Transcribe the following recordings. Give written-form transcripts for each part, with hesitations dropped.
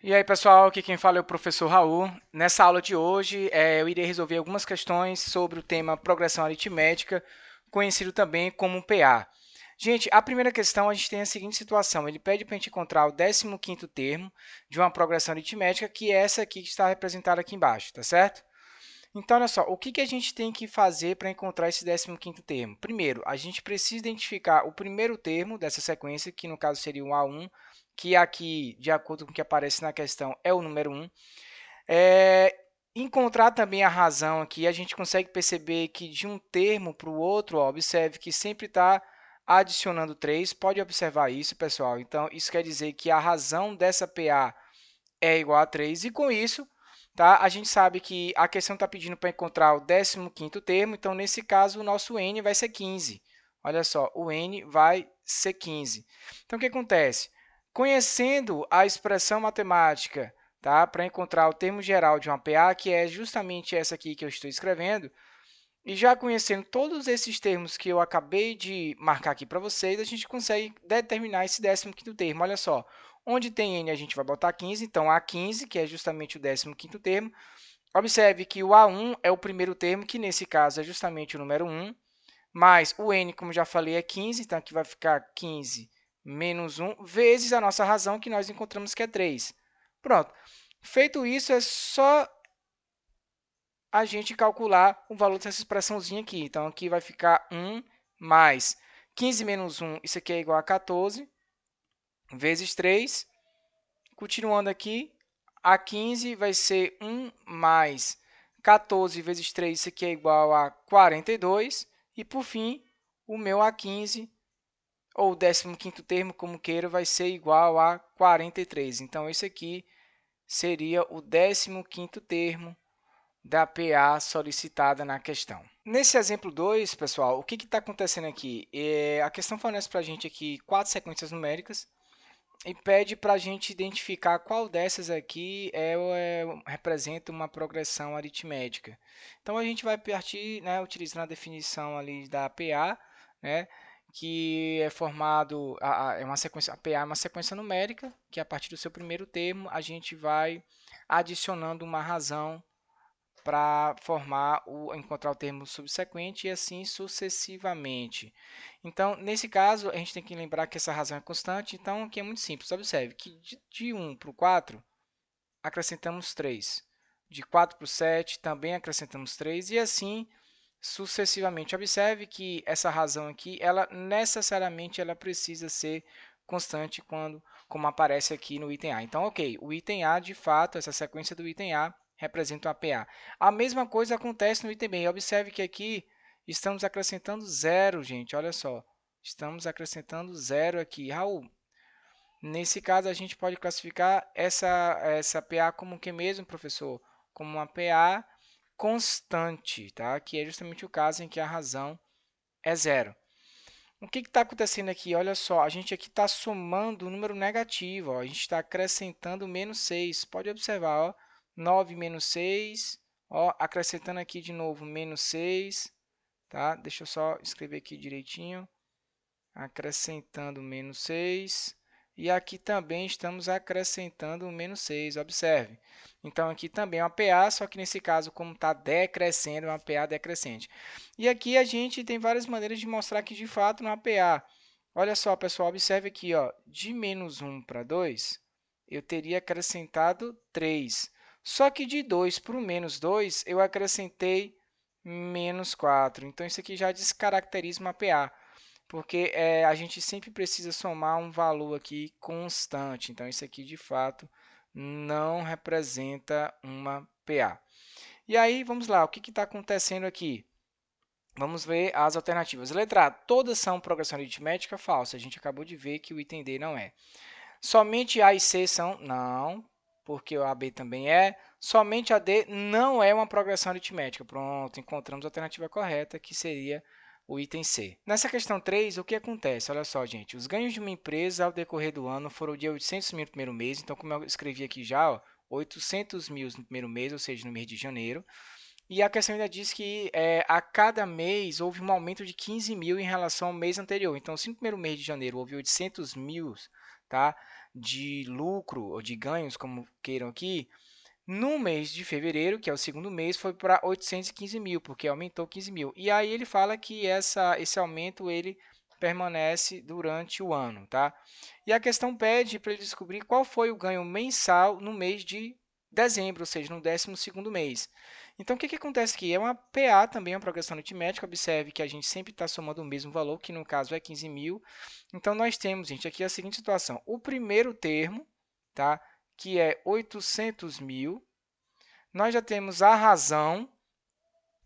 E aí, pessoal, aqui quem fala é o professor Raul. Nessa aula de hoje, eu irei resolver algumas questões sobre o tema progressão aritmética, conhecido também como PA. Gente, a primeira questão, a gente tem a seguinte situação. Ele pede para a gente encontrar o 15º termo de uma progressão aritmética, que é essa aqui que está representada aqui embaixo, tá certo? Então, olha só, o que a gente tem que fazer para encontrar esse 15º termo? Primeiro, a gente precisa identificar o primeiro termo dessa sequência, que no caso seria o A1, que aqui, de acordo com o que aparece na questão, é o número 1. Encontrar também a razão aqui, a gente consegue perceber que de um termo para o outro, ó, observe que sempre está adicionando 3. Pode observar isso, pessoal. Então, isso quer dizer que a razão dessa PA é igual a 3, e com isso, tá, a gente sabe que a questão está pedindo para encontrar o 15º termo, então nesse caso o nosso n vai ser 15. Olha só, o n vai ser 15. Então o que acontece? Conhecendo a expressão matemática, tá, para encontrar o termo geral de uma PA, que é justamente essa aqui que eu estou escrevendo, e já conhecendo todos esses termos que eu acabei de marcar aqui para vocês, a gente consegue determinar esse 15º termo. Olha só, onde tem n a gente vai botar 15, então A15, que é justamente o 15º termo. Observe que o A1 é o primeiro termo, que nesse caso é justamente o número 1, mais o n, como já falei, é 15, então aqui vai ficar 15 menos 1, vezes a nossa razão, que nós encontramos que é 3. Pronto. Feito isso, é só a gente calcular o valor dessa expressãozinha aqui. Então, aqui vai ficar 1 mais 15 menos 1, isso aqui é igual a 14, vezes 3. Continuando aqui, a 15 vai ser 1 mais 14 vezes 3, isso aqui é igual a 42. E, por fim, o meu A15, ou o 15º termo, como queira, vai ser igual a 43. Então, esse aqui seria o 15º termo da PA solicitada na questão. Nesse exemplo 2, pessoal, o que está acontecendo aqui? A questão fornece para a gente aqui 4 sequências numéricas e pede para a gente identificar qual dessas aqui representa uma progressão aritmética. Então, a gente vai partir, né, utilizando a definição ali da PA, né, que é formado, é uma sequência, a PA é uma sequência numérica, que a partir do seu primeiro termo, a gente vai adicionando uma razão para encontrar o termo subsequente e assim sucessivamente. Então, nesse caso, a gente tem que lembrar que essa razão é constante, então aqui é muito simples. Observe que de 1 para o 4, acrescentamos 3. De 4 para o 7, também acrescentamos 3, e assim sucessivamente. Observe que essa razão aqui, ela necessariamente ela precisa ser constante como aparece aqui no item A. Então, ok, o item A, de fato, essa sequência do item A representa uma PA. A mesma coisa acontece no item B. Observe que aqui estamos acrescentando zero, gente. Olha só, estamos acrescentando zero aqui. Raul, nesse caso a gente pode classificar essa PA como o que mesmo, professor? Como uma PA constante, tá? Que é justamente o caso em que a razão é zero. O que está acontecendo aqui? Olha só, a gente aqui está somando um número negativo, ó. A gente está acrescentando menos 6. Pode observar, ó, 9 menos 6, ó, acrescentando aqui de novo menos 6, tá? Deixa eu só escrever aqui direitinho. Acrescentando menos 6. E aqui também estamos acrescentando o menos 6, observe. Então, aqui também é uma PA, só que nesse caso, como está decrescendo, é uma PA decrescente. E aqui a gente tem várias maneiras de mostrar que, de fato, não é uma PA. Olha só, pessoal, observe aqui, ó, de menos 1 para 2, eu teria acrescentado 3. Só que de 2 para o menos 2, eu acrescentei menos 4. Então, isso aqui já descaracteriza uma PA, porque a gente sempre precisa somar um valor aqui constante. Então, isso aqui, de fato, não representa uma PA. E aí, vamos lá, o que está acontecendo aqui? Vamos ver as alternativas. Letra A, todas são progressão aritmética? Falsa. A gente acabou de ver que o item D não é. Somente A e C são? Não, porque o AB também é. Somente a D não é uma progressão aritmética. Pronto, encontramos a alternativa correta, que seria o item C. Nessa questão 3, o que acontece? Olha só, gente. Os ganhos de uma empresa ao decorrer do ano foram de 800 mil no primeiro mês. Então, como eu escrevi aqui já, ó, 800 mil no primeiro mês, ou seja, no mês de janeiro. E a questão ainda diz que a cada mês houve um aumento de 15 mil em relação ao mês anterior. Então, se no primeiro mês de janeiro houve 800 mil, tá? de lucro ou de ganhos, como queiram aqui, no mês de fevereiro, que é o segundo mês, foi para 815 mil, porque aumentou 15 mil. E aí ele fala que esse aumento ele permanece durante o ano, tá? E a questão pede para ele descobrir qual foi o ganho mensal no mês de dezembro, ou seja, no 12º mês. Então, o que acontece aqui? É uma PA também, uma progressão aritmética. Observe que a gente sempre está somando o mesmo valor, que no caso é 15 mil. Então, nós temos, gente, aqui a seguinte situação. O primeiro termo, tá? Que é 800 mil. Nós já temos a razão,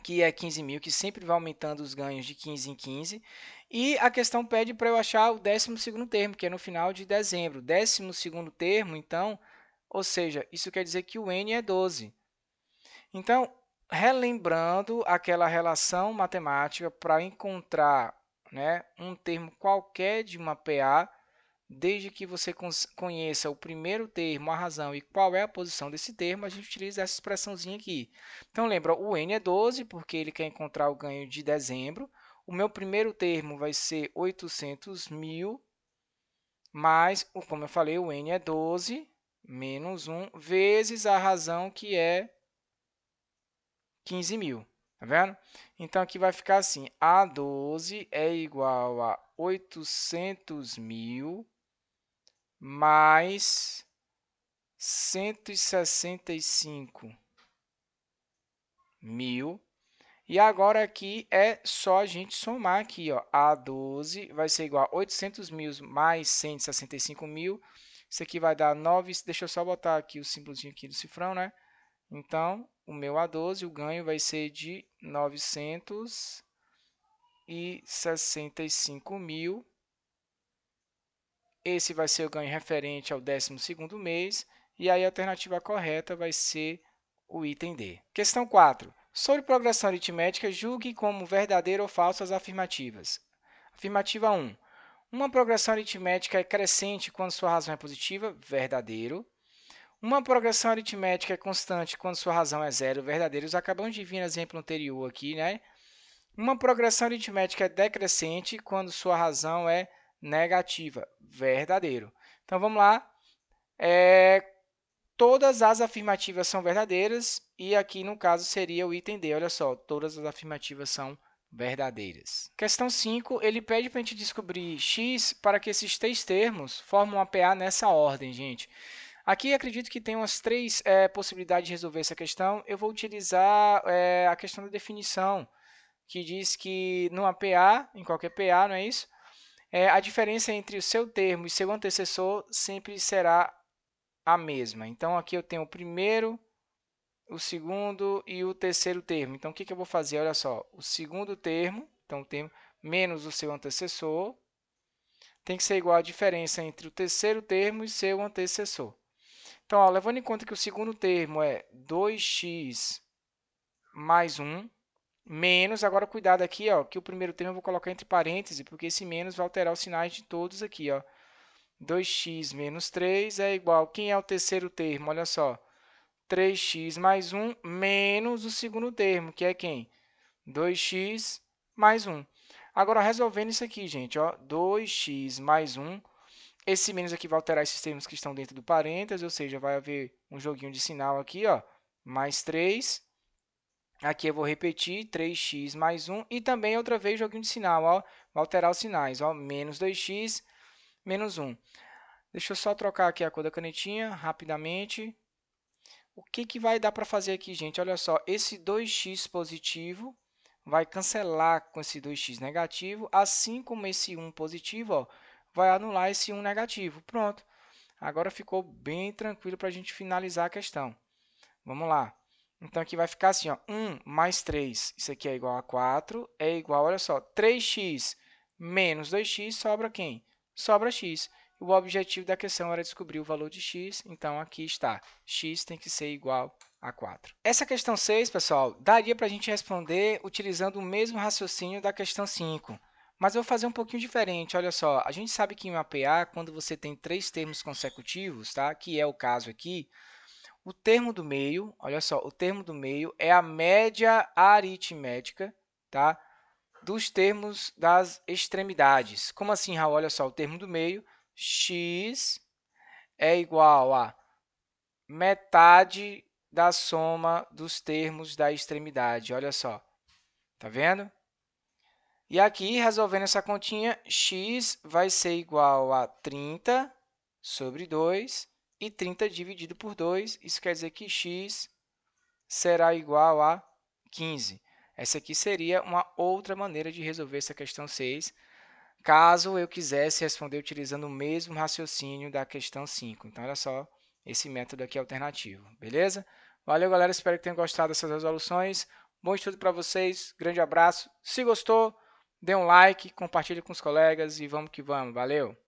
que é 15 mil, que sempre vai aumentando os ganhos de 15 em 15. E a questão pede para eu achar o 12º termo, que é no final de dezembro. 12º termo, então, ou seja, isso quer dizer que o n é 12. Então, relembrando aquela relação matemática para encontrar, né, um termo qualquer de uma PA, desde que você conheça o primeiro termo, a razão e qual é a posição desse termo, a gente utiliza essa expressãozinha aqui. Então, lembra, o n é 12, porque ele quer encontrar o ganho de dezembro. O meu primeiro termo vai ser 800 mil, mais, como eu falei, o n é 12, menos 1, vezes a razão, que é 15 mil. Tá vendo? Então, aqui vai ficar assim, A12 é igual a 800 mil mais 165 mil. E agora aqui é só a gente somar aqui, ó. A12 vai ser igual a 800 mil mais 165 mil. Isso aqui vai dar 9. Deixa eu só botar aqui o símbolozinho aqui do cifrão, né? Então, o meu A12, o ganho vai ser de 965 mil. Esse vai ser o ganho referente ao 12º mês. E aí a alternativa correta vai ser o item D. Questão 4. Sobre progressão aritmética, julgue como verdadeira ou falsa as afirmativas. Afirmativa 1. Uma progressão aritmética é crescente quando sua razão é positiva, verdadeiro. Uma progressão aritmética é constante quando sua razão é zero, verdadeiro. Acabamos de vir no exemplo anterior aqui, né? Uma progressão aritmética é decrescente quando sua razão é negativa, verdadeiro. Então vamos lá. Todas as afirmativas são verdadeiras e aqui no caso seria o item D. Olha só, todas as afirmativas são verdadeiras. Questão 5, ele pede para a gente descobrir x para que esses três termos formem uma PA nessa ordem, gente. Aqui acredito que tem umas três possibilidades de resolver essa questão. Eu vou utilizar a questão da definição, que diz que numa PA, em qualquer PA, não é isso? A diferença entre o seu termo e seu antecessor sempre será a mesma. Então, aqui eu tenho o primeiro, o segundo e o terceiro termo. Então, o que eu vou fazer? Olha só, o segundo termo, então o termo menos o seu antecessor, tem que ser igual à diferença entre o terceiro termo e seu antecessor. Então, ó, levando em conta que o segundo termo é 2x mais 1, menos, agora cuidado aqui, ó, que o primeiro termo eu vou colocar entre parênteses, porque esse menos vai alterar os sinais de todos aqui, ó. 2x menos 3 é igual, quem é o terceiro termo? Olha só, 3x mais 1 menos o segundo termo, que é quem? 2x mais 1. Agora, resolvendo isso aqui, gente, ó, 2x mais 1, esse menos aqui vai alterar esses termos que estão dentro do parênteses, ou seja, vai haver um joguinho de sinal aqui, ó, mais 3. Aqui eu vou repetir, 3x mais 1, e também outra vez joguinho de sinal, ó, vai alterar os sinais, ó, menos 2x, menos 1. Deixa eu só trocar aqui a cor da canetinha, rapidamente. O que vai dar para fazer aqui, gente? Olha só, esse 2x positivo vai cancelar com esse 2x negativo, assim como esse 1 positivo, ó, vai anular esse 1 negativo. Pronto. Agora ficou bem tranquilo para a gente finalizar a questão. Vamos lá. Então, aqui vai ficar assim, ó, 1 mais 3, isso aqui é igual a 4, é igual, olha só, 3x menos 2x, sobra quem? Sobra x. O objetivo da questão era descobrir o valor de x, então aqui está, x tem que ser igual a 4. Essa questão 6, pessoal, daria para a gente responder utilizando o mesmo raciocínio da questão 5, mas eu vou fazer um pouquinho diferente. Olha só, a gente sabe que em uma PA, quando você tem três termos consecutivos, tá? Que é o caso aqui, o termo do meio, olha só, o termo do meio é a média aritmética, tá? Dos termos das extremidades. Como assim, Raul? Olha só, o termo do meio, x é igual a metade da soma dos termos da extremidade. Olha só, tá vendo? E aqui, resolvendo essa continha, x vai ser igual a 30 sobre 2 e 30 dividido por 2. Isso quer dizer que x será igual a 15. Essa aqui seria uma outra maneira de resolver essa questão 6, caso eu quisesse responder utilizando o mesmo raciocínio da questão 5. Então, olha só, esse método aqui é alternativo, beleza? Valeu, galera, espero que tenham gostado dessas resoluções. Bom estudo para vocês, grande abraço. Se gostou, dê um like, compartilhe com os colegas e vamos que vamos. Valeu!